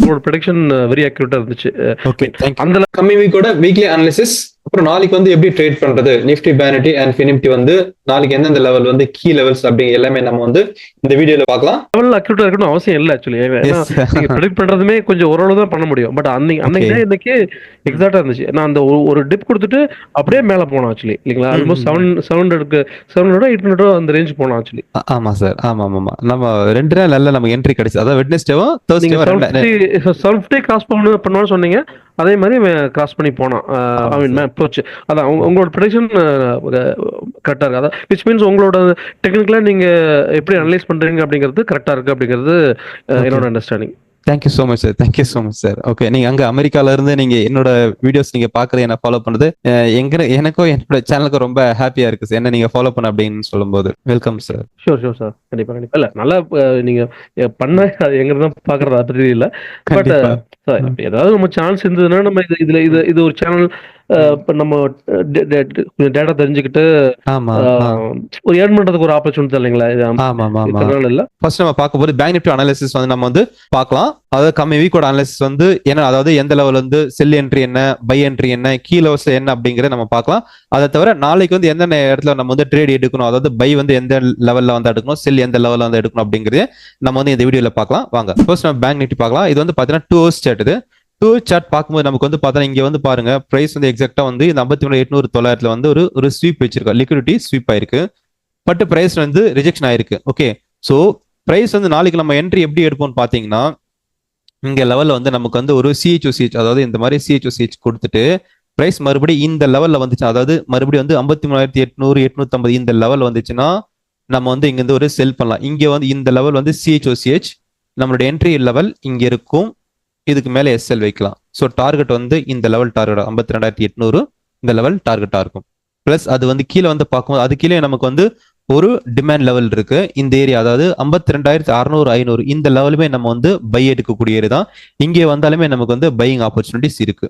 உங்களோட prediction very accurate இருந்துச்சு. Okay, thank you. அந்த கம்மிங் வீக்கோட வீக்லி அனாலிசிஸ், அப்புறம் நாளைக்கு வந்து எப்படி ட்ரேட் பண்றது, நிஃப்டி பேனிட்டி அண்ட் ஃபினிப்டி வந்து நாளைக்கு எந்தெந்த லெவல் வந்து கீ லெவல்ஸ் அப்படி எல்லாமே நம்ம வந்து இந்த வீடியோல பார்க்கலாம். லெவல் அக்யூரேட்டா இருக்கணும் அவசியம் இல்லை ஆக்சுவலி. ஏன்னா Yes. நீங்க ப்ரெடிக்ட் பண்றதுமே கொஞ்சம் ஓரளவு தான் பண்ண முடியும். பட் அன்னைக்கு Okay. இன்னைக்கு எக்ஸாக்டா இருந்துச்சு. நான் அந்த ஒரு டிப் கொடுத்துட்டு அப்படியே மேல போனோம் ஆக்சுவலி இல்லைங்களா. ஆல்மோஸ்ட் 700 800 அந்த ரேஞ்ச் போனோம் ஆக்சுவலி. ஆமா சார், ஆமா ஆமா. நம்ம 2 நாள் நல்ல நமக்கு என்ட்ரி கிடைச்சு. அதாவது வெட்னஸ்டேவும் நீங்க தேர்ஸ்டேவும் 750 கிராஸ் பண்ணுவான்னு சொன்னீங்க. அதே மாதிரி கிராஸ் பண்ணி போனான். ஐ மீன் அப்ரோச் அதான் உங்களோட ப்ரெடிக்ஷன் கரெக்டா இருக்கு. அதான் விச் மீன்ஸ் உங்களோட டெக்னிக்கலா நீங்க எப்படி அனலைஸ் பண்றீங்க அப்படிங்கிறது கரெக்டா இருக்கு அப்படிங்கிறது என்னோட understanding. Thank you so much sir, thank you so much sir. Okay, நீங்க அங்க அமெரிக்கால இருந்து நீங்க என்னோட வீடியோஸ் நீங்க பாக்குறது, என்ன ஃபாலோ பண்ணுறது எனக்கும் என்னோட சேனலுக்கு ரொம்ப ஹாப்பியா இருக்கு சார். என்ன நீங்க ஃபாலோ பண்ண அப்படின்னு சொல்லும்போது வெல்கம் சார். ஷூர் சார், கண்டிப்பா கண்டிப்பா. இல்ல நல்லா நீங்க பண்ண எங்க தான் பாக்குறது அது பற்றி இல்ல. பட் ஏதாவது நம்ம சான்ஸ் இருந்ததுன்னா நம்ம இது ஒரு சேனல் நம்ம டேட்டா தெரிஞ்சுக்கிட்டு ஒரு ஏர்ன் பண்றதுக்கு ஒரு ஆப்பர்ச்சுனிட்டி இல்லைங்களா. இல்ல ஃபர்ஸ்ட் நம்ம பார்க்க போது பேங்க் நிஃப்டி அனாலிசிஸ் வந்து நம்ம வந்து பார்க்கலாம். அதாவது கம்மி வீக்கோட அனாலிசிஸ் வந்து என்ன, அதாவது எந்த லெவல் வந்து செல் என்ட்ரி என்ன, பை என்ட்ரி என்ன, கீ லெவல்ஸ் என்ன அப்படிங்கறத நம்ம பார்க்கலாம். அதை தவிர நாளைக்கு வந்து எந்த இடத்துல நம்ம வந்து ட்ரேட் எடுக்கணும், அதாவது பை வந்து எந்த லெவல்ல வந்து எடுக்கணும், செல் எந்த லெவல்ல வந்து எடுக்கணும் அப்படிங்கறது நம்ம வந்து இந்த வீடியோல பார்க்கலாம். வாங்க ஃபர்ஸ்ட் நம்ம பேங்க் நிஃப்டி பார்க்கலாம். இது வந்து பாத்தீங்கன்னா 2 hours சார்ட். இது 2 hours சார்ட் பார்க்கும்போது நமக்கு வந்து பார்த்தா இங்க வந்து பாருங்க பிரைஸ் வந்து எக்ஸாக்டா வந்து இந்த 53,800 வந்து ஒரு ஸ்வீப் வச்சிருக்கோம், லிக்விடிட்டி ஸ்வீப் ஆயிருக்கு. பட் பிரைஸ் வந்து ரிஜெக்ஷன் ஆயிருக்கு. ஓகே, ஸோ பிரைஸ் வந்து நாளைக்கு நம்ம என்ட்ரி எப்படி எடுப்போம்னு பாத்தீங்கன்னா, இங்க லெவல்ல வந்து நமக்கு வந்து ஒரு சிஹெச்ஓசிஹெச், அதாவது இந்த மாதிரி சிஹெச்ஓசிஹெச் கொடுத்துட்டு பிரைஸ் மறுபடியும் இந்த லெவல்ல வந்துச்சு, அதாவது மறுபடியும் வந்து 53,800 850 இந்த லெவல் வந்துச்சுன்னா நம்ம வந்து இங்க இருந்து ஒரு செல் பண்ணலாம். இங்க வந்து இந்த லெவல் வந்து சிஹெச்ஓசிஹெச், நம்மளோட என்ட்ரி லெவல் இங்க இருக்கும், இதுக்கு மேல எஸ்எல் வைக்கலாம். ஸோ டார்கெட் வந்து இந்த லெவல் டார்கெட் 52,800 இந்த லெவல் டார்கெட்டா இருக்கும். பிளஸ் அது வந்து கீழே வந்து பார்க்கும்போது அது கீழே நமக்கு வந்து ஒரு டிமாண்ட் லெவல் இருக்கு இந்த ஏரியா, அதாவது 52,600 500 இந்த லெவலுமே நம்ம வந்து பை எடுக்கக்கூடிய ஏரியா தான். இங்கே வந்தாலுமே நமக்கு வந்து பையிங் ஆப்பர்ச்சுனிட்டிஸ் இருக்கு.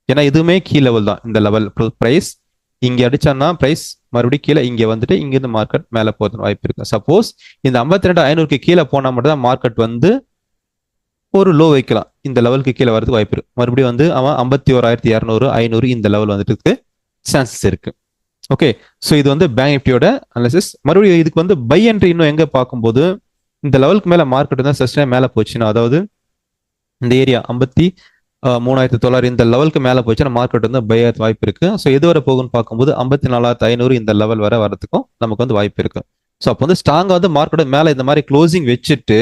ஏன்னா இதுவுமே கீ லெவல் தான். இந்த லெவல் பிரைஸ் இங்க அடிச்சான்னா பிரைஸ் மறுபடியும் கீழே இங்க வந்துட்டு இங்க இருந்து மார்க்கெட் மேல போறது வாய்ப்பு இருக்கு. சப்போஸ் இந்த 52,500 கீழே போனா மட்டும் தான் மார்க்கெட் வந்து ஒரு லோ வைக்கலாம், இந்த லெவலுக்கு கீழே வரதுக்கு வாய்ப்பு இருக்கு. மறுபடியும் வந்து அவன் 51,200 500 இந்த லெவல் வந்துட்டு சான்சஸ் இருக்கு. ஓகே, ஸோ இது வந்து பேங்க் நிஃப்டியோட அனாலிசிஸ். மறுபடியும் இதுக்கு வந்து பை என்ட்ரி இன்னும் எங்க பார்க்கும்போது இந்த லெவலுக்கு மேல மார்க்கெட் வந்து சஸ்டைன் மேல போச்சுன்னா, அதாவது இந்த ஏரியா 53,900 இந்த லெவலுக்கு மேல போச்சுன்னா மார்க்கெட் வந்து பை ஆக வாய்ப்பு இருக்கு. ஸோ எது வரை போகும்னு பார்க்கும்போது 54,500 இந்த லெவல் வரை வரதுக்கும் நமக்கு வந்து வாய்ப்பு இருக்கு. ஸோ அப்போ வந்து ஸ்ட்ராங்கா வந்து மார்க்கெட் மேல இந்த மாதிரி க்ளோசிங் வச்சுட்டு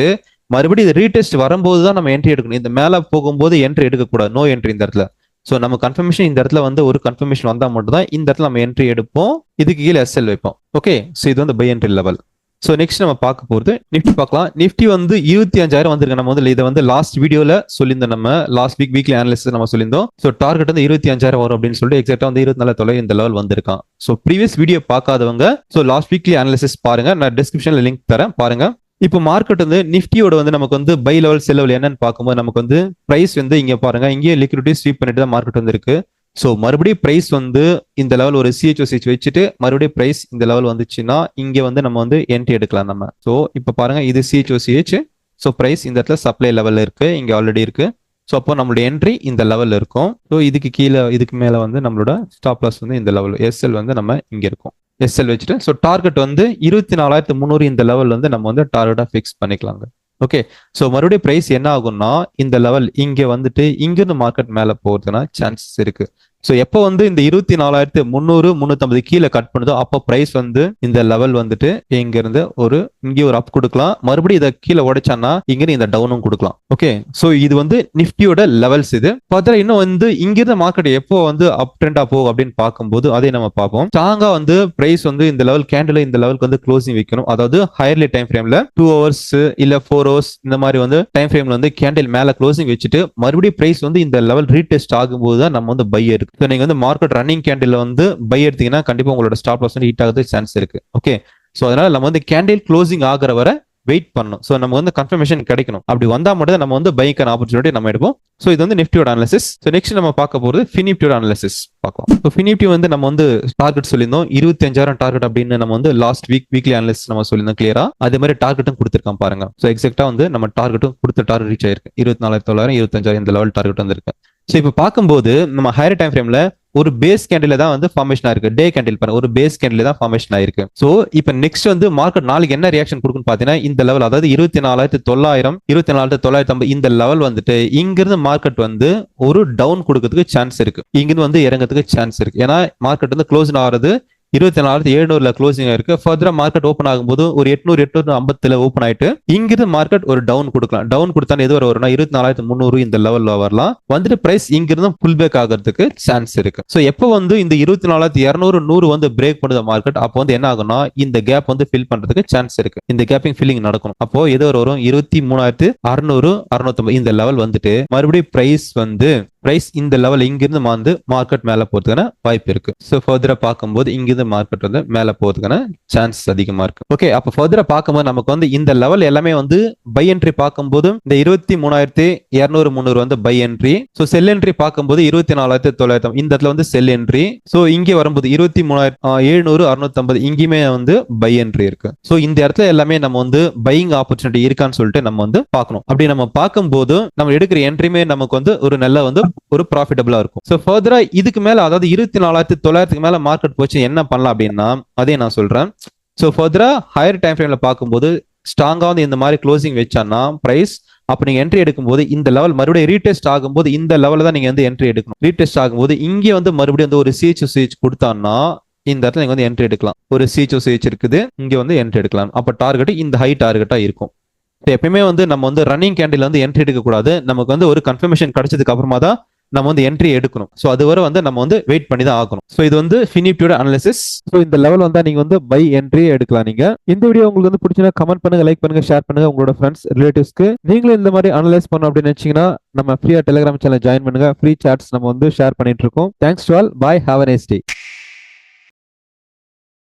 மறுபடியும் இது ரீடெஸ்ட் வரும்போது தான் நம்ம என்ட்ரி எடுக்கணும். இந்த மேல போகும்போது என்ட்ரி எடுக்கக்கூடாது, நோ என்ட்ரி இந்த இடத்துல. ஸோ நம்ம கன்ஃபர்மேஷன் இந்த இடத்துல வந்து ஒரு கன்ஃபர்மேஷன் வந்தால் மட்டும் தான் இந்த இடத்துல நம்ம என்ட்ரி எடுப்போம், இதுக்கு கீழே எஸ்எல் வைப்போம். ஓகே, ஸோ இது வந்து by entry level. So next நம்ம பார்க்க போகிறது நிஃப்டி பார்க்கலாம். நிஃப்டி வந்து 25,000 வந்திருக்கு. நம்ம வந்து இதை வந்து லாஸ்ட் வீடியோல சொல்லியிருந்தோம், நம்ம லாஸ்ட் வீக்லி அனாலிசிஸ் நம்ம சொல்லியிருந்தோம். ஸோ டார்கெட் வந்து 25,000 வரும் அப்படின்னு சொல்லிட்டு எக்ஸாக்டா வந்து 24,000 இந்த லெவல் வந்திருக்கான். ஸோ ப்ரீவியஸ் வீடியோ பார்க்காதவங்க ஸோ லாஸ்ட் வீக்லி அனாலிசிஸ் பாருங்க, நான் டிஸ்கிரிப்ஷன்ல லிங்க் தரேன் பாருங்க. இப்போ மார்க்கெட் வந்து நிஃப்டியோட வந்து நமக்கு வந்து பை லெவல் செல் லெவல் என்னன்னு பார்க்கும்போது நமக்கு வந்து பிரைஸ் வந்து இங்க பாருங்க, இங்கேயே லிக்விடிட்டி ஸ்வீப் பண்ணிட்டு தான் மார்க்கெட் வந்து இருக்கு. ஸோ மறுபடியும் பிரைஸ் வந்து இந்த லெவல் ஒரு சிஹெச்ஓசிஹெச் வச்சுட்டு மறுபடியும் பிரைஸ் இந்த லெவல் வந்துச்சுன்னா இங்க வந்து நம்ம வந்து என்ட்ரி எடுக்கலாம் நம்ம. ஸோ இப்போ பாருங்க இது சிஹெச்ஓசிஹெச். ஸோ பிரைஸ் இந்த இடத்துல சப்ளை லெவல்ல இருக்கு, இங்க ஆல்ரெடி இருக்கு. ஸோ அப்போ நம்மளுடைய என்ட்ரி இந்த லெவல்ல இருக்கும். ஸோ இதுக்கு கீழே இதுக்கு மேல வந்து நம்மளோட ஸ்டாப் லாஸ் வந்து இந்த லெவல் எஸ்எல் வந்து நம்ம இங்க இருக்கும், எஸ்எல் வச்சுட்டு. ஸோ டார்கெட் வந்து 24,300 இந்த லெவல் வந்து நம்ம வந்து டார்கெட்டா ஃபிக்ஸ் பண்ணிக்கலாங்க. ஓகே, ஸோ மறுபடியும் பிரைஸ் என்ன ஆகும்னா இந்த லெவல் இங்க வந்துட்டு இங்கிருந்து மார்க்கெட் மேல போறதுனா சான்சஸ் இருக்கு. ஸோ எப்போ வந்து இந்த 24,300 350 கீழே கட் பண்ணுதோ அப்போ பிரைஸ் வந்து இந்த லெவல் வந்துட்டு இங்க இருந்து இங்கே ஒரு அப் கொடுக்கலாம், மறுபடியும் இதை கீழே உடைச்சான்னா இங்க இந்த டவுனும் கொடுக்கலாம். ஓகே, ஸோ இது வந்து நிஃப்டியோட லெவல்ஸ். இது பார்த்தா இன்னும் வந்து இங்கிருந்த மார்க்கெட் எப்போ வந்து அப் ட்ரெண்டா போகும் அப்படின்னு பார்க்கும்போது அதே நம்ம பார்ப்போம். ஸ்ட்ராங்கா வந்து பிரைஸ் வந்து இந்த லெவல் கேண்டில் இந்த லெவலுக்கு வந்து க்ளோசிங் வைக்கணும், அதாவது ஹையர்லி டைம் ஃப்ரேம்ல 2 hours இல்ல 4 hours இந்த மாதிரி வந்து டைம் ஃப்ரேம்ல வந்து கேண்டில் மேல க்ளோசிங் வச்சுட்டு மறுபடியும் பிரைஸ் வந்து இந்த லெவல் ரீடெஸ்ட் ஆகும்போது தான் நம்ம வந்து பை எடுக்கும். ஸோ நீங்க வந்து மார்க்கெட் ரன்னிங் கேண்டில் வந்து பை எடுத்தீங்கன்னா கண்டிப்பா உங்களோட ஸ்டாப் லாஸ் வந்து ஹிட் ஆகுது சான்ஸ் இருக்கு. ஓகே, ஸோ அதனால நம்ம வந்து கேண்டில் க்ளோசிங் ஆகிற வரை வெயிட் பண்ணணும். ஸோ நமக்கு வந்து கன்ஃபர்மேஷன் கிடைக்கணும். அப்படி வந்தா மட்டும் நம்ம வந்து பைக்கான ஆப்பர்ச்சுனிட்டி நம்ம எடுப்போம். ஸோ இது வந்து நிஃப்டியோட அனாலிசிஸ். ஸோ நெக்ஸ்ட் நம்ம பார்க்க போகிறது ஃபினிப்டியோட அனாலிசிஸ் பார்க்கலாம். ஸோ ஃபினிப்டி வந்து நம்ம வந்து டார்கெட் சொல்லியிருந்தோம் 25,000 டார்கெட் அப்படின்னு நம்ம வந்து லாஸ்ட் வீக்லி அனாலிசிஸ் நம்ம சொல்லியிருந்தோம் கிளியரா. அதே மாதிரி டார்கெட்டும் கொடுத்துருக்கான் பாருங்க. ஸோ எக்ஸாக்டா வந்து நம்ம டார்கெட்டும் கொடுத்த டார்கெட் ரீச் ஆயிருக்கு 24,900 25,000 இந்த லெவல் டார்கெட் வந்திருக்கு. ஸோ இப்போ பார்க்கும்போது நம்ம ஹையர் டைம் ஃப்ரேம்ல ஒரு பேஸ் கேண்டில் தான் வந்து ஃபார்மேஷன் ஆயிருக்கு. டே கேண்டில் பாருங்க, ஒரு பேஸ் கேண்டில் தான் ஃபார்மேஷன் ஆயிருக்கு. சோ இப்போ நெக்ஸ்ட் வந்து மார்க்கெட் நாளைக்கு என்ன ரியாக்ஷன் கொடுக்குன்னு பாத்தீங்கன்னா இந்த லெவல், அதாவது 24,900 24,950 இந்த லெவல் வந்துட்டு இங்கிருந்து மார்க்கெட் வந்து ஒரு டவுன் கொடுக்கறதுக்கு சான்ஸ் இருக்கு. இங்கிருந்து வந்து இறங்கிறதுக்கு சான்ஸ் இருக்கு. ஏன்னா மார்க்கெட் வந்து க்ளோஸ் ஆகிறது 24,700 க்ளோசிங் இருக்கு. ஃபர்தரா மார்க்கெட் ஓப்பன் ஆகும்போது ஒரு 800-850 ஓப்பன் ஆயிட்டு இங்கிருந்து மார்க்கெட் ஒரு டவுன் கொடுக்கலாம். டவுன் கொடுத்தா எது வர வரும்னா 24,300 இந்த லெவல்ல வரலாம். வந்துட்டு பிரைஸ் இங்கிருந்து புல் பேக் ஆகிறதுக்கு சான்ஸ் இருக்கு. ஸோ எப்போ வந்து இந்த 24,200 வந்து பிரேக் பண்ணுது மார்க்கெட், அப்போ வந்து என்ன ஆகும்னா இந்த கேப் வந்து ஃபில் பண்றதுக்கு சான்ஸ் இருக்கு. இந்த கேப்பிங் ஃபில்லிங் நடக்கணும். அப்போ எது வரும் 23,600 650 இந்த லெவல் வந்துட்டு மறுபடியும் பிரைஸ் இந்த லெவல் இங்கிருந்து வந்து மார்க்கெட் மேல போறதுக்கான வாய்ப்பு இருக்கு. ஸோ ஃபர்தரா பார்க்கும்போது இங்கிருந்து மார்க்கெட் வந்து மேல போறதுக்கான சான்சஸ் அதிகமா இருக்கு. ஓகே, அப்போ ஃபர்தரா பார்க்கும்போது நமக்கு வந்து இந்த லெவல் எல்லாமே வந்து பை என்ட்ரி பார்க்கும்போது இந்த 23,200-300 வந்து by entry. So sell entry பார்க்கும்போது 24,900 இந்த இடத்துல வந்து செல் என்ட்ரி. ஸோ இங்கே வரும்போது 23,700-650 இங்கேயுமே வந்து பை என்ட்ரி இருக்கு. ஸோ இந்த இடத்துல எல்லாமே நம்ம வந்து பையிங் ஆப்பர்ச்சுனிட்டி இருக்கான்னு சொல்லிட்டு நம்ம வந்து பார்க்கணும். அப்படி நம்ம பார்க்கும்போது நம்ம எடுக்கிற என்ட்ரியுமே நமக்கு வந்து ஒரு நல்ல வந்து ஒரு ப்ராஃபிட்டபிளா இருக்கும். சோ ஃபர்தரா இதுக்கு மேல, அதாவது 24,900 மேல மார்க்கெட் போச்சு என்ன பண்ணலாம் அப்படின்னா அதே நான் சொல்றேன். சோ ஃபர்தரா ஹையர் டைம் ஃப்ரேம்ல பார்க்கும்போது ஸ்ட்ராங்கா வந்து இந்த மாதிரி க்ளோசிங் வச்சான்னா பிரைஸ் அப்ப நீங்க என்ட்ரி எடுக்கும்போது இந்த லெவல் மறுபடியும் ரீடெஸ்ட் ஆகும்போது இந்த லெவல்ல தான் நீங்க வந்து என்ட்ரி எடுக்கணும். ரீடெஸ்ட் ஆகும்போது இங்கே வந்து மறுபடியும் வந்து ஒரு சிஹெச் கொடுத்தான்னா இந்த இடத்துல நீங்க வந்து என்ட்ரி எடுக்கலாம். ஒரு சிஹெச் இருக்குது, இங்க வந்து என்ட்ரி எடுக்கலாம். அப்ப டார்கெட் இந்த ஹை டார்கெட்டா இருக்கும். எப்பயுமே வந்து நம்ம வந்து ரன்னிங் கேண்டில் வந்து என்ட்ரி எடுக்க கூடாது. நமக்கு வந்து ஒரு கன்ஃபர்மேஷன் கிடைச்சதுக்கு அப்புறமா தான் நம்ம வந்து என்ட்ரி எடுக்கணும். ஸோ அது வரை வந்து நம்ம வந்து வெயிட் பண்ணி தான் ஆகணும். ஸோ இது வந்து ஃபினிப்டியோட அனாலிசிஸ். ஸோ இந்த லெவல் வந்தா நீங்க வந்து பை என்ட்ரி எடுக்கலாம். நீங்க இந்த வீடியோ உங்களுக்கு வந்து பிடிச்சினா கமெண்ட் பண்ணுங்க, லைக் பண்ணுங்க, ஷேர் பண்ணுங்க உங்களோட ஃப்ரெண்ட்ஸ் ரிலேட்டிவ்ஸ்க்கு. நீங்களும் இந்த மாதிரி அனலைஸ் பண்ணணும் அப்படின்னு நினைச்சீங்கன்னா நம்ம ஃப்ரீயா டெலிகிராம் சேனல் ஜாயின் பண்ணுங்க. ஃப்ரீ சாட்ஸ் நம்ம வந்து ஷேர் பண்ணிட்டு இருக்கோம். Thanks to all. Bye. Have a nice day.